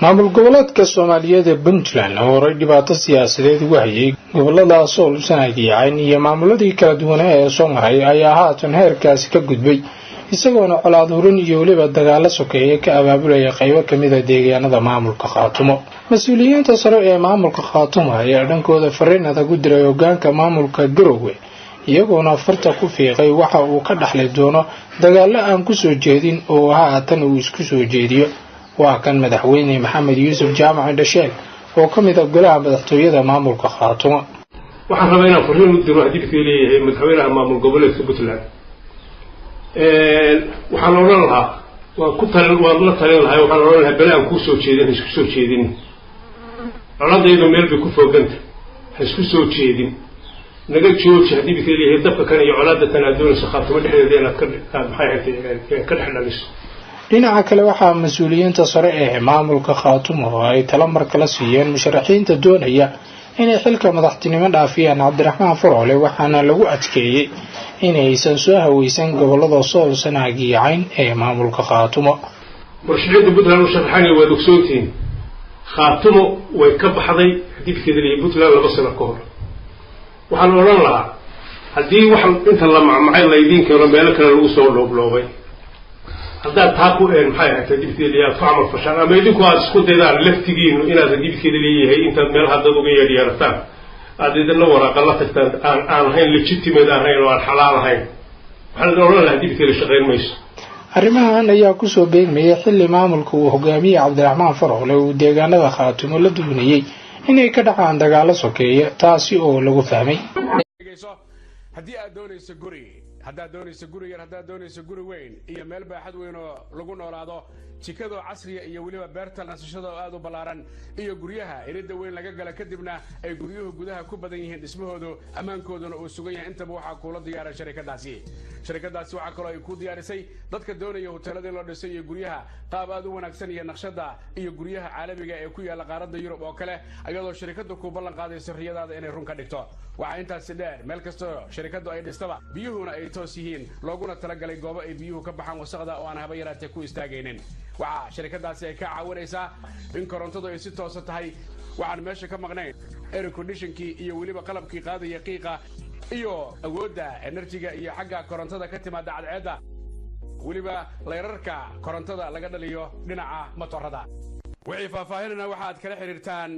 maamul goboleedka Soomaaliyeed ee Puntland oo horay dhibaato siyaasadeed uga hayay gobolada Sool, Sanaag iyo Cayn iyo maamuladii kala duwan ee Soomaaliya ayaa haatan heerkaasi ka gudbay isagoona colaad hurin iyo waliba dagaalo sokeeye ka abaabulaya qaybo kamid ah deegaanada maamulka Khatumo. Mas'uuliyiinta sare ee maamulka Khatumo ayaa dhankooda fariin adag u diray hoggaanka maamulka Garowe iyagoona farta ku fiiqay waxa uu ka dhaxlay doono dagaalo aan ku soo jeedin oo haatan uu isku soo jeediyo. waa kan madaxweyne Maxamed Yuusuf Jaamac Dhasheel oo kamid ah golaha madaxtooyada maamulka Khatumo. waxaan rabaa inaan fariin u diro hadii leeyahay madaxweynaha maamul goboleedka Puntland waxaan oran lahaa waa la talin lahaa waxaan oran lahaa bal aan ku soo jeedin isku soo jeedin coladeedu meel bay ku fooganta isku soo jeedin naga jooji hadii leeyahay dabka kan iyo colaadda tanaadoonaysa Khatumo dhexdeeda inaad ka dhaxlayso. dhinaca kale waxaa mas'uuliyiinta sare ee maamulka Khatumo ay talo mar kala siiyeen musharaxiinta doonaya inay xilka madaxtinimo dhaafiyaan Cabdiraxmaan Faroole waxaana lagu adkeeyay inaysan soo haweysan gobolada Sool, Sanaag iyo Cayn ee maamulka Khatumo. musharaxiinta Puntland oo sharaxay waa dugsoontiin Khatumo way ka baxday hadii Puntland laba sano ka hor waxaan oran lahaa hadii wax inta la macmacay leedin karo meel kale lagu soo dhoobloobay hadda taako ee maxay ahayd dibkeeda faamal fashan ama idinku aad isku daydaan laftigiinu inaad dibkeeda leeyahay inta meel hadda uga yeedhiyartaan aad idinna waraaqa la tagtaan aan ahayn legitimate ahayn oo aan xalaal ahayn waxaan oran lahaa dibkeeda shaqeyn mayso. arrimahan ayaa ku soo beegmaya xilli maamulka uu hogaamiyay Cabdiraxmaan Faroole uu deegaanada Khatumo la duunayay inay ka dhacaan dagaalo sokeeye taasi oo lagu fahmay. haddii aad doonayso guri haddaad doonayso guri yar haddaad doonayso guri weyn iyo meel baaxad weyn oo lagu noolaado jikado casriya iyo waliba beerta nasashada oo aad u balaaran iyo guryaha inida weyn laga gala kadibna ay guryuhu gudaha ku badan yihiin dhismahoodu ammaankooduna uu sugan yahay intaba waxaa kula diyaaray shirkadaasi waxaa kaloo ay ku diyaarisay dadka doonaya hoteelada loo dhisay iyo guryaha qaab aad u wanaagsan iyo naqshada iyo guryaha caalamiga ee ku yaala qaaradda Yurub oo kale ayadoo shirkadu ku ballan qaadayso riyadaada inay run ka dhigto. waxaa intaas dheer meel kasta shirkadu ay dhistaba biyuhuna ay toos yihiin looguna talagalay goobo ay biyuhu ka baxaan wasaqda oo aan haba yaraatee ku istaagaynin. waxaa shirkadaasi ay ka caawinaysaa in korontadu ay si toos tahay waxaan meesha ka maqnayn air conditionkii iyo waliba qalabkii qaadaya qiiqa iyo awoodda enerjiga iyo xagga korontada ka timaada cadceedda waliba leerarka korontada laga dhaliyo dhinaca motorada. wixii faahfaahinana waxaad kala xiriirtaan